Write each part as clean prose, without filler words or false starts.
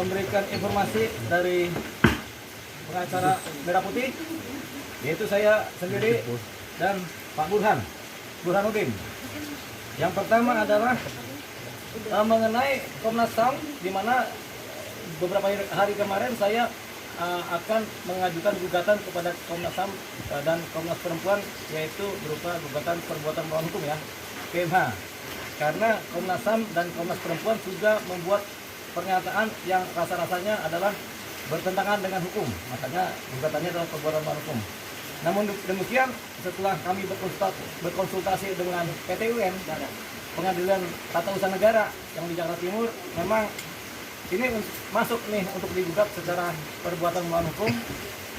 memberikan informasi dari pengacara Merah Putih, yaitu saya sendiri dan Pak Burhanuddin. Yang pertama adalah mengenai Komnas HAM, di mana beberapa hari kemarin saya akan mengajukan gugatan kepada Komnas HAM dan Komnas Perempuan, yaitu berupa gugatan perbuatan melawan hukum ya, KMH. Karena Komnas HAM dan Komnas Perempuan sudah membuat pernyataan yang rasa-rasanya adalah bertentangan dengan hukum, makanya gugatannya adalah perbuatan melawan hukum. Namun demikian, setelah kami berkonsultasi dengan PT UN, Pengadilan Tata Usaha Negara yang di Jakarta Timur, memang ini masuk nih untuk digugat secara perbuatan melawan hukum,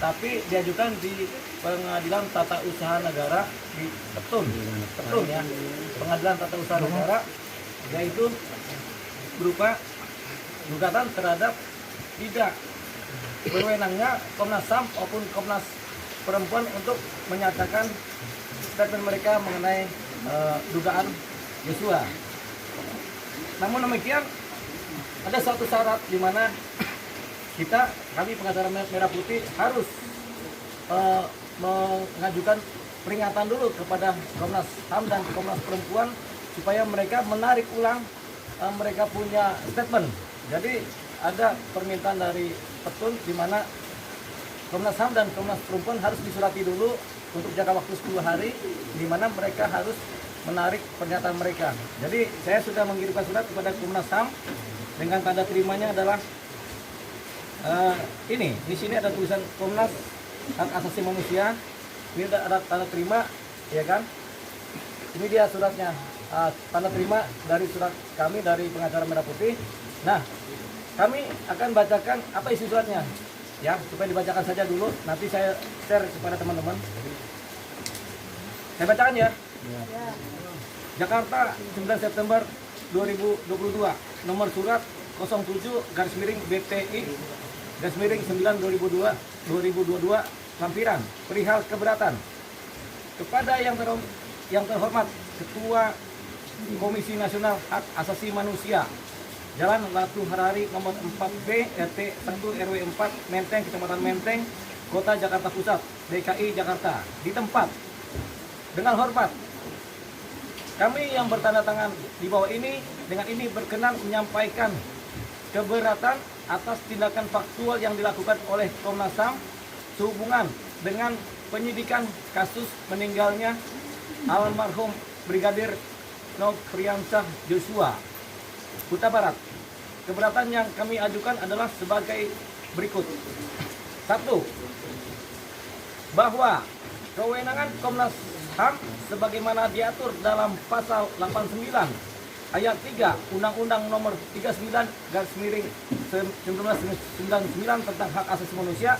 tapi diajukan di Pengadilan Tata Usaha Negara di Petun ya, Pengadilan Tata Usaha Negara, yaitu berupa gugatan terhadap tidak berwenangnya Komnas HAM maupun Komnas Perempuan untuk menyatakan statement mereka mengenai dugaan Yosua. Namun demikian, ada suatu syarat di mana kami pengacara Merah Putih harus mengajukan peringatan dulu kepada Komnas HAM dan Komnas Perempuan supaya mereka menarik ulang mereka punya statement. Jadi ada permintaan dari Petun di mana Komnas HAM dan Komnas Perempuan harus disurati dulu untuk jangka waktu 10 hari, di mana mereka harus menarik pernyataan mereka. Jadi saya sudah mengirimkan surat kepada Komnas HAM dengan tanda terimanya adalah ini. Di sini ada tulisan Komnas Hak Asasi Manusia. Ini ada tanda terima, ya kan? Ini dia suratnya, tanda terima dari surat kami dari pengacara Merah Putih. Nah, kami akan bacakan apa isi suratnya, ya, supaya dibacakan saja dulu. Nanti saya share kepada teman-teman. Saya bacakan ya. Jakarta, 9 September 2022, nomor surat 07-BTI-9/2022 lampiran perihal keberatan kepada yang terhormat Ketua Komisi Nasional Hak Asasi Manusia Jalan Latu Harari nomor 4B RT 1 RW 4 Menteng, Kecamatan Menteng, Kota Jakarta Pusat, DKI Jakarta. Di tempat, dengan hormat, kami yang bertanda tangan di bawah ini dengan ini berkenan menyampaikan keberatan atas tindakan faktual yang dilakukan oleh Komnas HAM sehubungan dengan penyidikan kasus meninggalnya almarhum Brigadir Nofriansah Joshua Huta Barat. Keberatan yang kami ajukan adalah sebagai berikut. 1. Bahwa kewenangan Komnas HAM sebagaimana diatur dalam pasal 89 ayat 3 Undang-Undang nomor 39/1999 tentang hak asasi manusia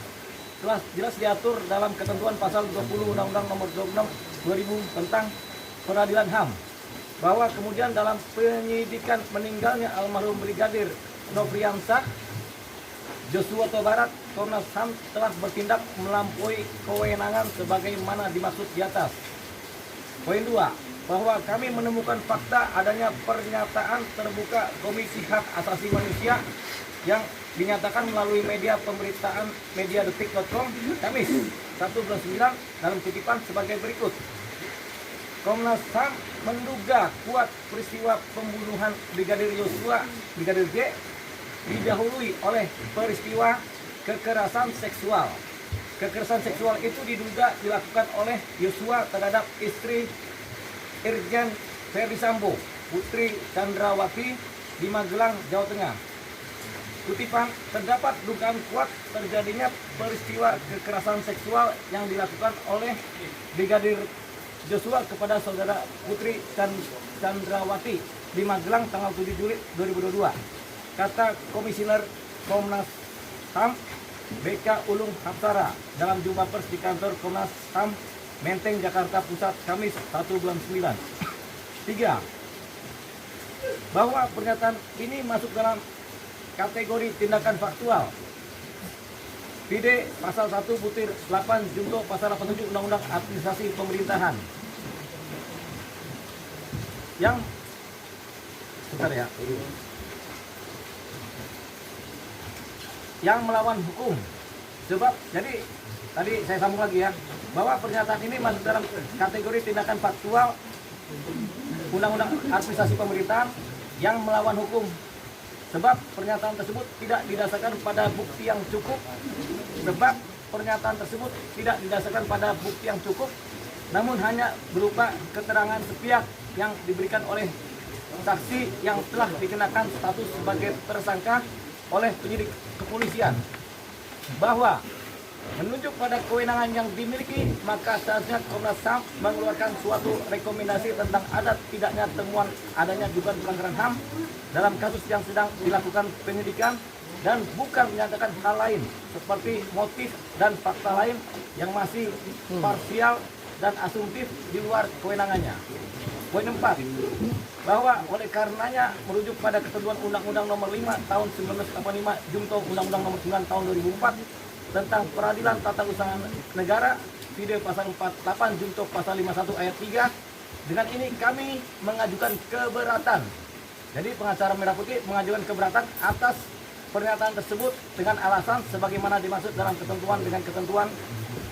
telah jelas diatur dalam ketentuan pasal 20 Undang-Undang nomor 26 2000 tentang peradilan HAM, bahwa kemudian dalam penyidikan meninggalnya almarhum Brigadir Nofriansah Joshua Huta Barat, Komnas HAM telah bertindak melampaui kewenangan sebagaimana dimaksud di atas. Poin 2, bahwa kami menemukan fakta adanya pernyataan terbuka Komisi Hak Asasi Manusia yang dinyatakan melalui media pemberitaan mediadetik.com Kamis 1/9 dalam kutipan sebagai berikut. Komnas HAM menduga kuat peristiwa pembunuhan Brigadir Yosua, Brigadir J, didahului oleh peristiwa kekerasan seksual. Kekerasan seksual itu diduga dilakukan oleh Yosua terhadap istri Irjen Ferdi Sambo, Putri Chandrawati di Magelang, Jawa Tengah. Kutipan, terdapat dugaan kuat terjadinya peristiwa kekerasan seksual yang dilakukan oleh Brigadir Joshua kepada saudara Putri Chandrawati di Magelang tanggal 7 Juli 2022. Kata Komisioner Komnas HAM BK Ulung Hapsara dalam jumpa pers di kantor Komnas HAM Menteng, Jakarta Pusat, Kamis 1/9. 3. Bahwa pernyataan ini masuk dalam kategori tindakan faktual. PD pasal 1 butir 8 junto pasal 87 Undang-Undang Administrasi Pemerintahan. Yang sebentar ya. yang melawan hukum. Sebab jadi tadi saya sambung lagi ya, bahwa pernyataan ini masuk dalam kategori tindakan faktual Undang-Undang Administrasi Pemerintahan yang melawan hukum. Sebab pernyataan tersebut tidak didasarkan pada bukti yang cukup. Sebab pernyataan tersebut tidak didasarkan pada bukti yang cukup, namun hanya berupa keterangan sepihak yang diberikan oleh saksi yang telah dikenakan status sebagai tersangka oleh penyidik kepolisian, bahwa menunjuk pada kewenangan yang dimiliki, maka seharusnya Komnas HAM mengeluarkan suatu rekomendasi tentang ada tidaknya temuan adanya dugaan pelanggaran HAM dalam kasus yang sedang dilakukan penyidikan, dan bukan menyatakan hal lain seperti motif dan fakta lain yang masih parsial dan asumtif di luar kewenangannya. Poin 4, bahwa oleh karenanya merujuk pada ketentuan Undang-Undang Nomor 5 Tahun 1985 Junto Undang-Undang Nomor 9 Tahun 2004 tentang Peradilan Tata Usaha Negara, video pasal 48 Junto pasal 51 ayat 3. Dengan ini kami mengajukan keberatan. Jadi pengacara Merah Putih mengajukan keberatan atas pernyataan tersebut dengan alasan sebagaimana dimaksud dalam ketentuan dengan ketentuan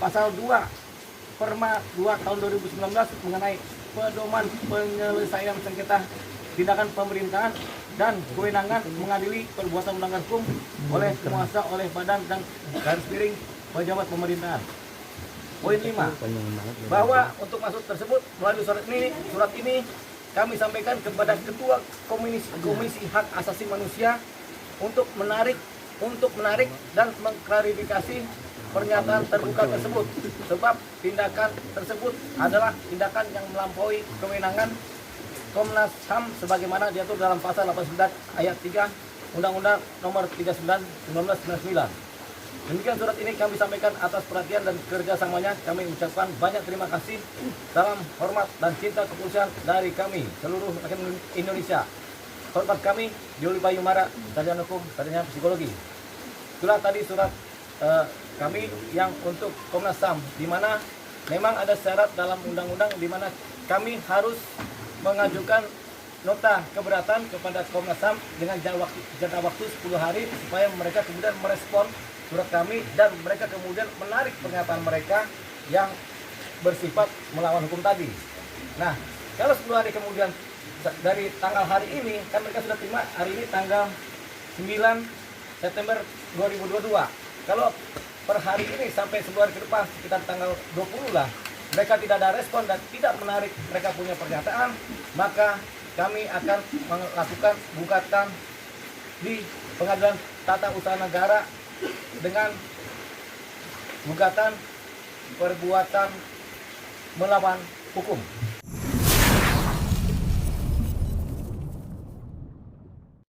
pasal 2 Perma 2 tahun 2019 mengenai pedoman penyelesaian sengketa tindakan pemerintahan dan kewenangan mengadili perbuatan melanggar hukum oleh penguasa, oleh badan dan garis miring pejabat pemerintahan. Poin 5, bahwa untuk maksud tersebut melalui surat ini kami sampaikan kepada Ketua Komisi Hak Asasi Manusia untuk menarik dan mengklarifikasi pernyataan terbuka tersebut, sebab tindakan tersebut adalah tindakan yang melampaui kewenangan Komnas HAM sebagaimana diatur dalam pasal 89 ayat 3 Undang-Undang Nomor 39 1999. Demikian surat ini kami sampaikan atas perhatian dan kerjasamanya. Kami ucapkan banyak terima kasih, salam hormat dan cinta kepolisian dari kami seluruh rakyat Indonesia. Hormat kami, Yuli Bayumara, sarjana hukum, sarjana psikologi. Itulah tadi surat kami yang untuk Komnas HAM, di mana memang ada syarat dalam undang-undang di mana kami harus mengajukan nota keberatan kepada Komnas HAM dengan jangka waktu 10 hari supaya mereka kemudian merespon surat kami dan mereka kemudian menarik pernyataan mereka yang bersifat melawan hukum tadi. Nah, kalau 10 hari kemudian dari tanggal hari ini, kan mereka sudah terima hari ini tanggal 9 September 2022. Kalau per hari ini sampai 10 hari ke depan sekitar tanggal 20 lah, mereka tidak ada respon dan tidak menarik mereka punya pernyataan, maka kami akan melakukan gugatan di Pengadilan Tata Usaha Negara dengan gugatan perbuatan melawan hukum.